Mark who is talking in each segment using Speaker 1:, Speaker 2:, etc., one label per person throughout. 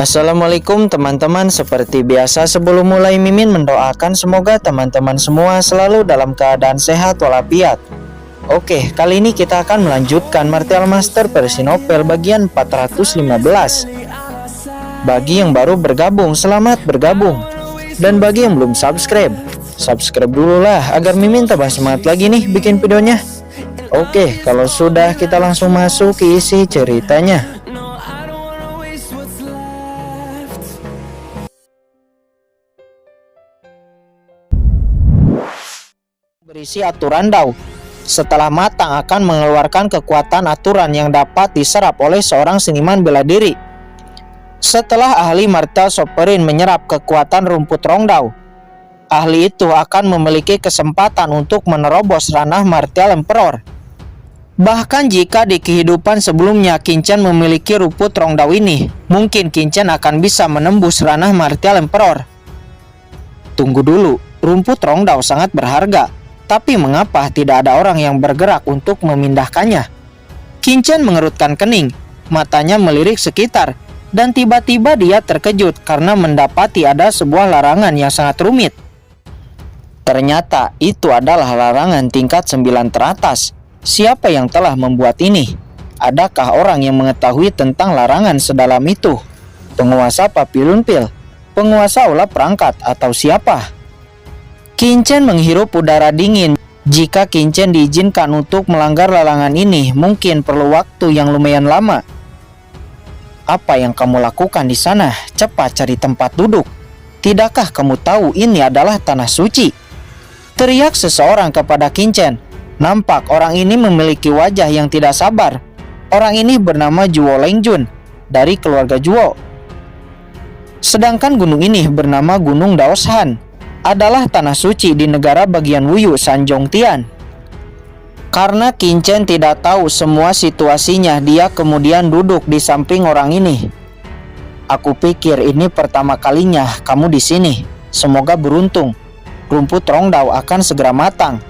Speaker 1: Assalamualaikum teman-teman. Seperti biasa sebelum mulai Mimin mendoakan semoga teman-teman semua selalu dalam keadaan sehat walafiat. Oke, kali ini kita akan melanjutkan Martial Master versi novel bagian 415. Bagi yang baru bergabung, selamat bergabung. Dan bagi yang belum subscribe dulu lah agar Mimin tambah semangat lagi nih bikin videonya. Oke, kalau sudah kita langsung masuk ke isi ceritanya. Berisi aturan Dao. Setelah matang akan mengeluarkan kekuatan aturan yang dapat diserap oleh seorang seniman bela diri. Setelah ahli Martial Sovereign menyerap kekuatan rumput Rongdao, ahli itu akan memiliki kesempatan untuk menerobos ranah Martial Emperor. Bahkan jika di kehidupan sebelumnya Qin memiliki rumput Rongdao ini, mungkin Qin akan bisa menembus ranah Martial Emperor. Tunggu dulu, rumput Rongdao sangat berharga. Tapi mengapa tidak ada orang yang bergerak untuk memindahkannya? Qin mengerutkan kening, matanya melirik sekitar, dan tiba-tiba dia terkejut karena mendapati ada sebuah larangan yang sangat rumit. Ternyata itu adalah larangan tingkat 9 teratas. Siapa yang telah membuat ini? Adakah orang yang mengetahui tentang larangan sedalam itu? Penguasa Papillon Pill? Penguasa aula perangkat atau siapa? Qin menghirup udara dingin. Jika Qin diizinkan untuk melanggar larangan ini, mungkin perlu waktu yang lumayan lama. Apa yang kamu lakukan di sana? Cepat cari tempat duduk. Tidakkah kamu tahu ini adalah tanah suci? Teriak seseorang kepada Qin. Nampak orang ini memiliki wajah yang tidak sabar. Orang ini bernama Zhuo Lengjun dari keluarga Zhuo. Sedangkan gunung ini bernama Gunung Daoshan, adalah tanah suci di negara bagian Wuyu Sanjongtian. Karena Qin tidak tahu semua situasinya, dia kemudian duduk di samping orang ini. Aku pikir ini pertama kalinya kamu di sini. Semoga beruntung. Rumput Rongdao akan segera matang.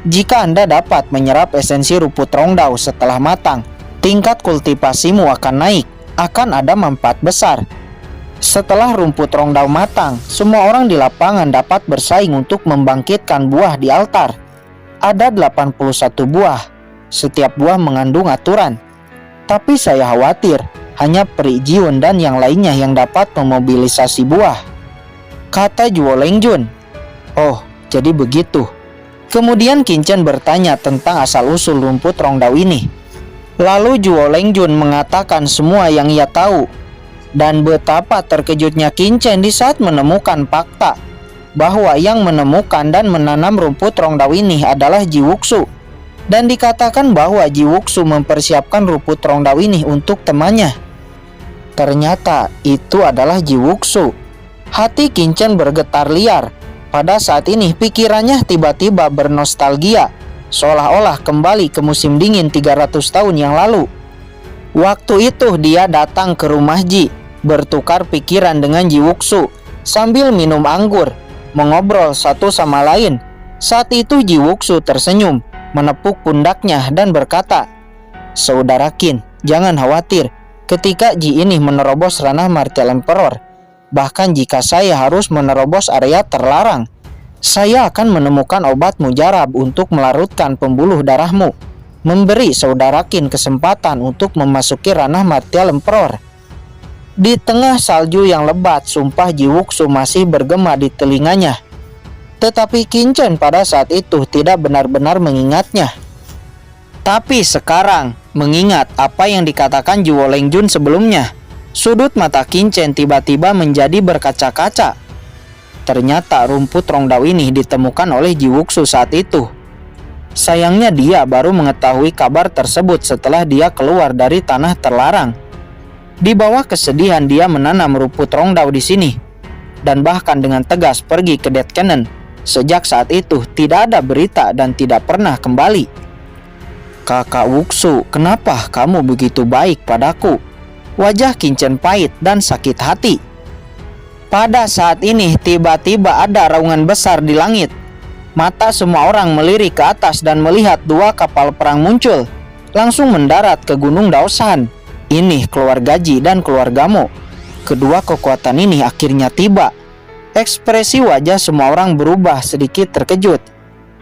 Speaker 1: Jika Anda dapat menyerap esensi rumput Rongdao setelah matang, tingkat kultivasimu akan naik. Akan ada manfaat besar. Setelah rumput Rongdao matang, semua orang di lapangan dapat bersaing untuk membangkitkan buah di altar. Ada 81 buah. Setiap buah mengandung aturan. Tapi saya khawatir, hanya Pri Jiun dan yang lainnya yang dapat memobilisasi buah, kata Zhuo Lengjun. Oh, jadi begitu. Kemudian Qin bertanya tentang asal-usul rumput Rongdao ini. Lalu Zhuo Lengjun mengatakan semua yang ia tahu. Dan betapa terkejutnya Qin di saat menemukan fakta bahwa yang menemukan dan menanam rumput Rongdao ini adalah Ji Wuxu. Dan dikatakan bahwa Ji Wuxu mempersiapkan rumput Rongdao ini untuk temannya. Ternyata itu adalah Ji Wuxu. Hati Qin bergetar liar. Pada saat ini pikirannya tiba-tiba bernostalgia, seolah-olah kembali ke musim dingin 300 tahun yang lalu. Waktu itu dia datang ke rumah Ji, bertukar pikiran dengan Ji Wuxu sambil minum anggur, mengobrol satu sama lain. Saat itu Ji Wuxu tersenyum, menepuk pundaknya dan berkata, "Saudara Qin, jangan khawatir ketika Ji ini menerobos ranah Martial Emperor. Bahkan jika saya harus menerobos area terlarang, saya akan menemukan obat mujarab untuk melarutkan pembuluh darahmu, memberi saudara Qin kesempatan untuk memasuki ranah Martial Emperor." Di tengah salju yang lebat, sumpah Ji Wuxu masih bergema di telinganya. Tetapi Qin pada saat itu tidak benar-benar mengingatnya. Tapi sekarang, mengingat apa yang dikatakan Zhuo Lengjun sebelumnya, sudut mata Qin tiba-tiba menjadi berkaca-kaca. Ternyata rumput Rongdao ini ditemukan oleh Ji Wuxu saat itu. Sayangnya dia baru mengetahui kabar tersebut setelah dia keluar dari tanah terlarang. Di bawah kesedihan dia menanam rumput Rongdao di sini, dan bahkan dengan tegas pergi ke Dead Cannon. Sejak saat itu tidak ada berita dan tidak pernah kembali. Kakak Wuxu, kenapa kamu begitu baik padaku? Wajah Qin pahit dan sakit hati. Pada saat ini tiba-tiba ada raungan besar di langit. Mata semua orang melirik ke atas dan melihat dua kapal perang muncul, langsung mendarat ke Gunung Daoshan. Ini keluarga Ji dan keluargamu. Kedua kekuatan ini akhirnya tiba. Ekspresi wajah semua orang berubah sedikit terkejut.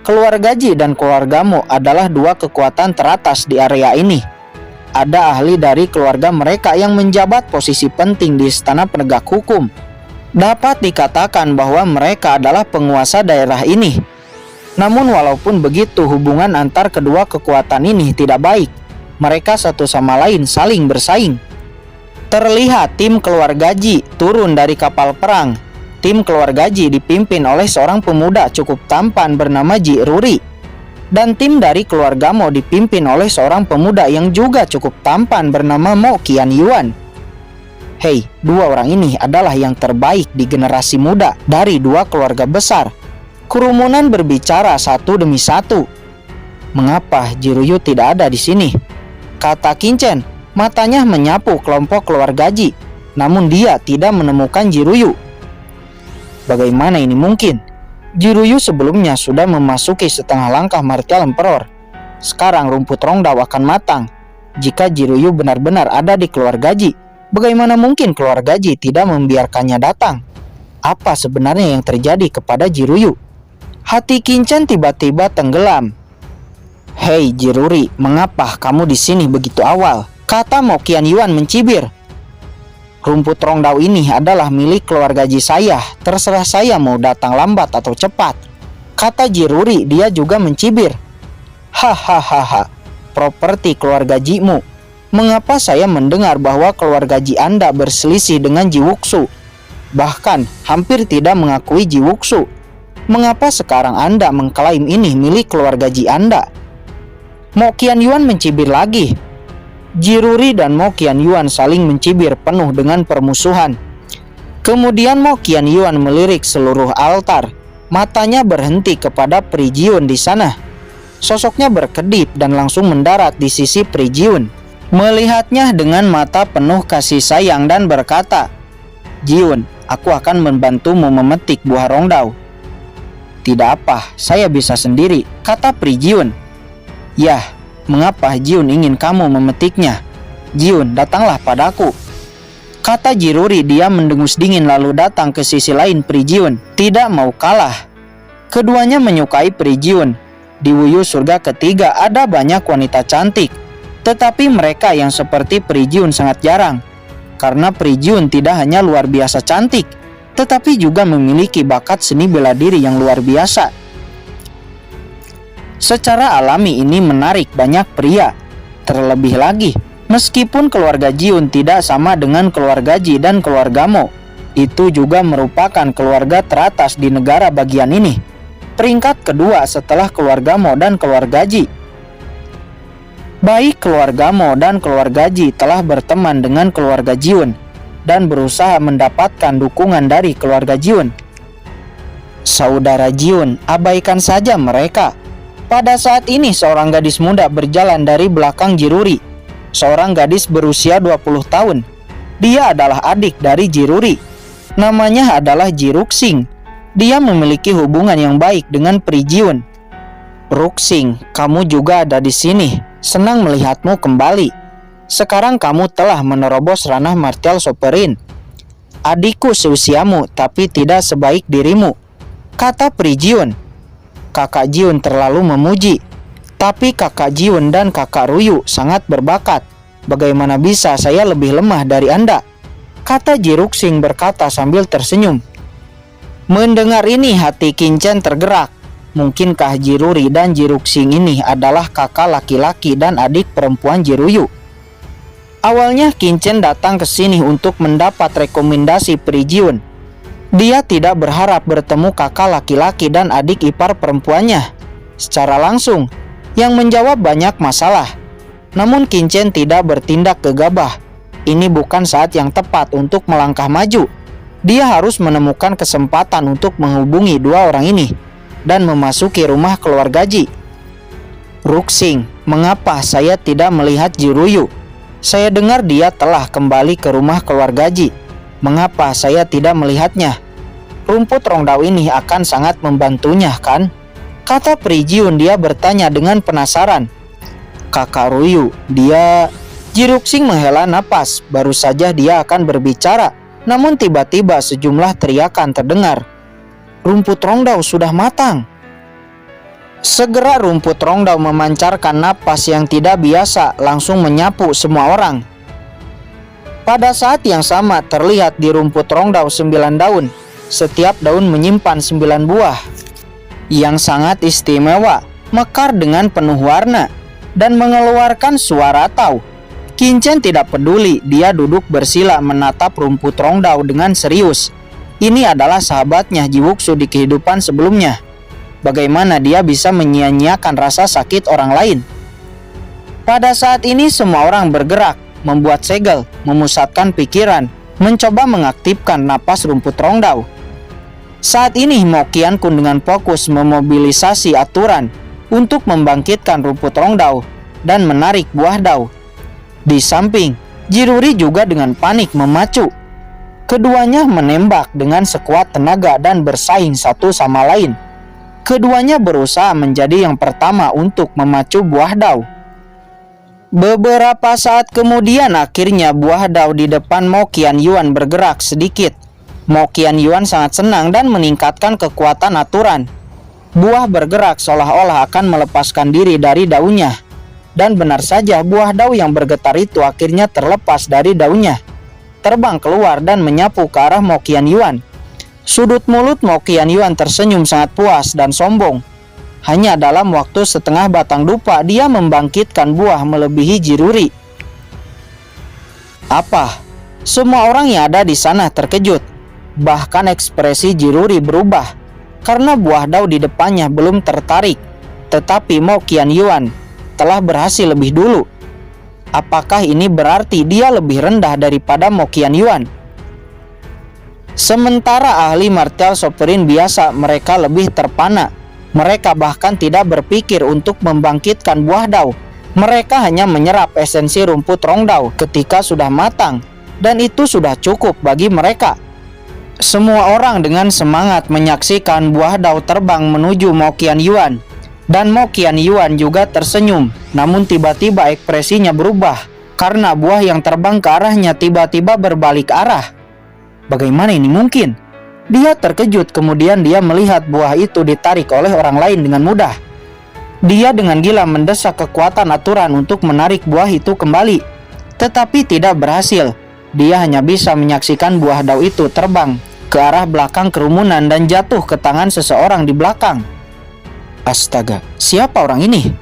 Speaker 1: Keluarga Ji dan keluarga Mo adalah dua kekuatan teratas di area ini. Ada ahli dari keluarga mereka yang menjabat posisi penting di istana penegak hukum. Dapat dikatakan bahwa mereka adalah penguasa daerah ini. Namun walaupun begitu, hubungan antar kedua kekuatan ini tidak baik. Mereka satu sama lain saling bersaing. Terlihat tim keluarga Ji turun dari kapal perang. Tim keluarga Ji dipimpin oleh seorang pemuda cukup tampan bernama Ji Ruri. Dan tim dari keluarga Mo dipimpin oleh seorang pemuda yang juga cukup tampan bernama Mo Qianyuan. Hei, dua orang ini adalah yang terbaik di generasi muda dari dua keluarga besar. Kerumunan berbicara satu demi satu. Mengapa Jiruyu tidak ada di sini? Kata Qinchen, matanya menyapu kelompok keluarga Ji, namun dia tidak menemukan Jiruyu. Bagaimana ini mungkin? Jiruyu sebelumnya sudah memasuki setengah langkah martial emperor. Sekarang rumput Rongdao akan matang. Jika Jiruyu benar-benar ada di keluarga Ji, bagaimana mungkin keluarga Ji tidak membiarkannya datang? Apa sebenarnya yang terjadi kepada Jiruyu? Hati Qinchen tiba-tiba tenggelam. Hei Jiruri, mengapa kamu di sini begitu awal? Kata Mo Qianyuan mencibir. Rumput Rongdao ini adalah milik keluarga Ji saya. Terserah saya mau datang lambat atau cepat. Kata Jiruri, dia juga mencibir. Hahaha, properti keluarga Jimu. Mengapa saya mendengar bahwa keluarga Ji Anda berselisih dengan Ji Wuxu? Bahkan hampir tidak mengakui Ji Wuxu. Mengapa sekarang Anda mengklaim ini milik keluarga Ji Anda? Mo Qianyuan mencibir lagi. Jiruri dan Mo Qianyuan saling mencibir penuh dengan permusuhan. Kemudian Mo Qianyuan melirik seluruh altar. Matanya berhenti kepada Pri Jiun di sana. Sosoknya berkedip dan langsung mendarat di sisi Pri Jiun. Melihatnya dengan mata penuh kasih sayang dan berkata, Jiun, aku akan membantumu memetik buah Rongdao. Tidak apa, saya bisa sendiri, kata Pri Jiun. Yah, mengapa Jiun ingin kamu memetiknya? Jiun, datanglah padaku. Kata Jiruri, dia mendengus dingin lalu datang ke sisi lain Pri Jiun. Tidak mau kalah. Keduanya menyukai Pri Jiun. Di Wuyu surga ketiga ada banyak wanita cantik. Tetapi mereka yang seperti Pri Jiun sangat jarang. Karena Pri Jiun tidak hanya luar biasa cantik, tetapi juga memiliki bakat seni bela diri yang luar biasa. Secara alami ini menarik banyak pria. Terlebih lagi, meskipun keluarga Jiun tidak sama dengan keluarga Ji dan keluarga Mo, itu juga merupakan keluarga teratas di negara bagian ini. Peringkat kedua setelah keluarga Mo dan keluarga Ji. Baik keluarga Mo dan keluarga Ji telah berteman dengan keluarga Jiun dan berusaha mendapatkan dukungan dari keluarga Jiun. Saudara Jiun, abaikan saja mereka. Pada saat ini seorang gadis muda berjalan dari belakang Jiruri. Seorang gadis berusia 20 tahun. Dia adalah adik dari Jiruri. Namanya adalah Ji Ruxing. Dia memiliki hubungan yang baik dengan Pri Jiun. Ruxing, kamu juga ada di sini. Senang melihatmu kembali. Sekarang kamu telah menerobos ranah martial sovereign. Adikku seusiamu, tapi tidak sebaik dirimu, kata Pri Jiun. Kakak Jiun terlalu memuji. Tapi kakak Jiun dan kakak Ruyu sangat berbakat. Bagaimana bisa saya lebih lemah dari Anda? Kata Ji Ruxing berkata sambil tersenyum. Mendengar ini hati Qinchen tergerak. Mungkinkah Jiruri dan Ji Ruxing ini adalah kakak laki-laki dan adik perempuan Jiruyu? Awalnya Qinchen datang ke sini untuk mendapat rekomendasi Pri Jiun. Dia tidak berharap bertemu kakak laki-laki dan adik ipar perempuannya secara langsung, yang menjawab banyak masalah. Namun Qinchen tidak bertindak gegabah. Ini bukan saat yang tepat untuk melangkah maju. Dia harus menemukan kesempatan untuk menghubungi dua orang ini dan memasuki rumah keluarga Ji. Ruxing, mengapa saya tidak melihat Jiruyu? Saya dengar dia telah kembali ke rumah keluarga Ji. Mengapa saya tidak melihatnya? Rumput Rongdao ini akan sangat membantunya, kan? Kata Pri Jiun, dia bertanya dengan penasaran. Kakak Ruyu, dia... Ji Ruxing menghela napas, baru saja dia akan berbicara. Namun tiba-tiba sejumlah teriakan terdengar. Rumput rongdau sudah matang. Segera rumput rongdau memancarkan napas yang tidak biasa, langsung menyapu semua orang. Pada saat yang sama terlihat di rumput rongdau 9 daun. Setiap daun menyimpan 9 buah yang sangat istimewa, mekar dengan penuh warna dan mengeluarkan suara tahu. Kincen tidak peduli, dia duduk bersila menatap rumput rongdau dengan serius. Ini adalah sahabatnya Jiwuksu di kehidupan sebelumnya. Bagaimana dia bisa menyia-nyiakan rasa sakit orang lain? Pada saat ini semua orang bergerak, membuat segel, memusatkan pikiran, mencoba mengaktifkan napas rumput rongdau. Saat ini Mo Qiankun dengan fokus memobilisasi aturan untuk membangkitkan rumput rongdau dan menarik buah dau. Di samping, Jiruri juga dengan panik memacu. Keduanya menembak dengan sekuat tenaga dan bersaing satu sama lain. Keduanya berusaha menjadi yang pertama untuk memacu buah dau. Beberapa saat kemudian akhirnya buah dau di depan Mo Qianyuan bergerak sedikit. Mo Qianyuan sangat senang dan meningkatkan kekuatan aturan. Buah bergerak seolah-olah akan melepaskan diri dari daunnya. Dan benar saja buah dau yang bergetar itu akhirnya terlepas dari daunnya, terbang keluar dan menyapu ke arah Mo Qianyuan. Sudut mulut Mo Qianyuan tersenyum sangat puas dan sombong. Hanya dalam waktu setengah batang dupa dia membangkitkan buah melebihi Jiruri. Apa? Semua orang yang ada di sana terkejut. Bahkan ekspresi Jiruri berubah karena buah dau di depannya belum tertarik. Tetapi Mo Qianyuan telah berhasil lebih dulu. Apakah ini berarti dia lebih rendah daripada Mo Qianyuan? Sementara ahli martial sovereign biasa mereka lebih terpana. Mereka bahkan tidak berpikir untuk membangkitkan buah dau. Mereka hanya menyerap esensi rumput rongdau ketika sudah matang, dan itu sudah cukup bagi mereka. Semua orang dengan semangat menyaksikan buah dau terbang menuju Mo Qianyuan. Dan Mo Qianyuan juga tersenyum, namun tiba-tiba ekspresinya berubah karena buah yang terbang ke arahnya tiba-tiba berbalik arah. Bagaimana ini mungkin? Dia terkejut, kemudian dia melihat buah itu ditarik oleh orang lain dengan mudah. Dia dengan gila mendesak kekuatan aturan untuk menarik buah itu kembali, tetapi tidak berhasil. Dia hanya bisa menyaksikan buah dau itu terbang ke arah belakang kerumunan dan jatuh ke tangan seseorang di belakang. Astaga, siapa orang ini?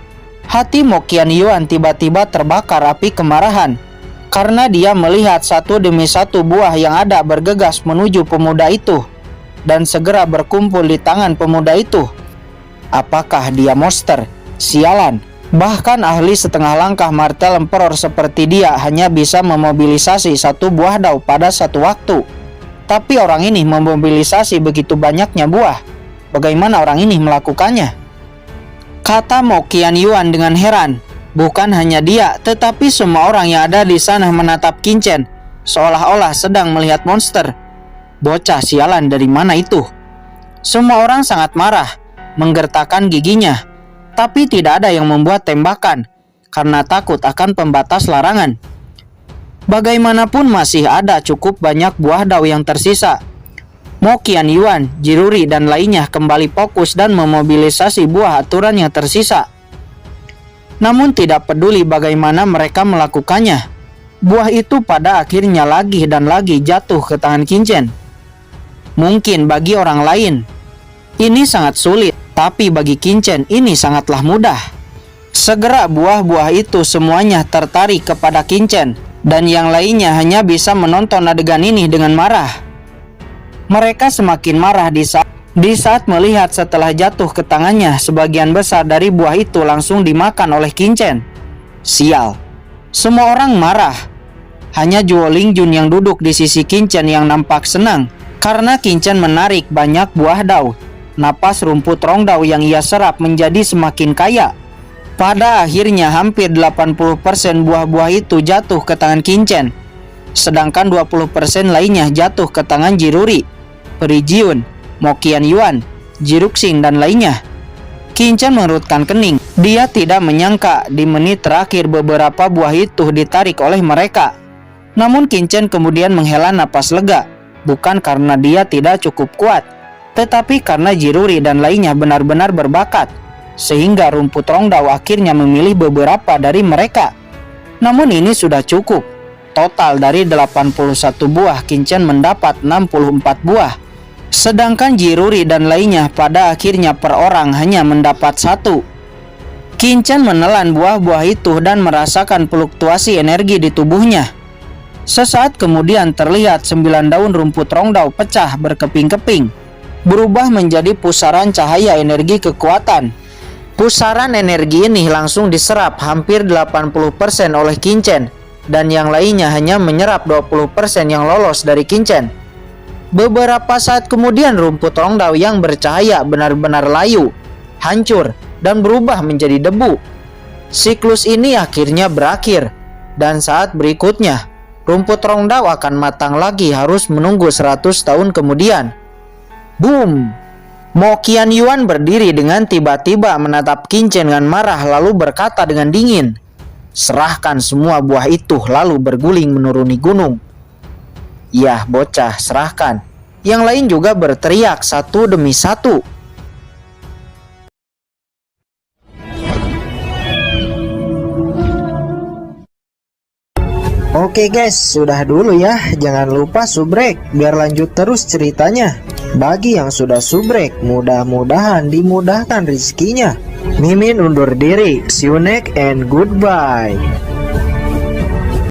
Speaker 1: Hati Mo Qianyuan tiba-tiba terbakar api kemarahan karena dia melihat satu demi satu buah yang ada bergegas menuju pemuda itu dan segera berkumpul di tangan pemuda itu. Apakah dia monster? Sialan. Bahkan ahli setengah langkah martial emperor seperti dia hanya bisa memobilisasi satu buah dau pada satu waktu. Tapi orang ini memobilisasi begitu banyaknya buah. Bagaimana orang ini melakukannya? Kata Mo Qianyuan dengan heran. Bukan hanya dia, tetapi semua orang yang ada di sana menatap Kincen seolah-olah sedang melihat monster. Bocah sialan dari mana itu? Semua orang sangat marah, menggertakkan giginya, tapi tidak ada yang membuat tembakan karena takut akan pembatas larangan. Bagaimanapun masih ada cukup banyak buah dau yang tersisa. Mo Qianyuan, Jiruri, dan lainnya kembali fokus dan memobilisasi buah aturan yang tersisa. Namun tidak peduli bagaimana mereka melakukannya, buah itu pada akhirnya lagi dan lagi jatuh ke tangan Kincen. Mungkin bagi orang lain ini sangat sulit, tapi bagi Kincen ini sangatlah mudah. Segera buah-buah itu semuanya tertarik kepada Kincen, dan yang lainnya hanya bisa menonton adegan ini dengan marah. Mereka semakin marah di saat melihat setelah jatuh ke tangannya, sebagian besar dari buah itu langsung dimakan oleh Kincen. Sial. Semua orang marah. Hanya Zhuo Lingjun yang duduk di sisi Kincen yang nampak senang karena Kincen menarik banyak buah dau. Napas rumput rongdau yang ia serap menjadi semakin kaya. Pada akhirnya hampir 80% buah-buah itu jatuh ke tangan Kincen, sedangkan 20% lainnya jatuh ke tangan Jiruri, Perijiun, Mo Qianyuan, Jiruxing, dan lainnya. Kincen mengerutkan kening. Dia tidak menyangka di menit terakhir beberapa buah itu ditarik oleh mereka. Namun Kincen kemudian menghela napas lega, bukan karena dia tidak cukup kuat, tetapi karena Jiruri dan lainnya benar-benar berbakat, sehingga rumput Rongdao akhirnya memilih beberapa dari mereka. Namun ini sudah cukup. Total dari 81 buah, Kincen mendapat 64 buah. Sedangkan Jiruri dan lainnya pada akhirnya per orang hanya mendapat 1. Kincen menelan buah-buah itu dan merasakan fluktuasi energi di tubuhnya. Sesaat kemudian terlihat 9 daun rumput Rongdao pecah berkeping-keping, berubah menjadi pusaran cahaya energi kekuatan. Pusaran energi ini langsung diserap hampir 80% oleh Kincen, dan yang lainnya hanya menyerap 20% yang lolos dari Kincen. Beberapa saat kemudian rumput Rongdao yang bercahaya benar-benar layu, hancur, dan berubah menjadi debu. Siklus ini akhirnya berakhir, dan saat berikutnya rumput Rongdao akan matang lagi harus menunggu 100 tahun kemudian. Boom! Mo Qianyuan berdiri dengan tiba-tiba menatap Kincen dengan marah lalu berkata dengan dingin, "Serahkan semua buah itu," lalu berguling menuruni gunung. "Yah bocah, serahkan." Yang lain juga berteriak satu demi satu. Oke guys, sudah dulu ya. Jangan lupa subrek biar lanjut terus ceritanya. Bagi yang sudah subrek, mudah-mudahan dimudahkan rezekinya. Mimin undur diri. See you next and goodbye.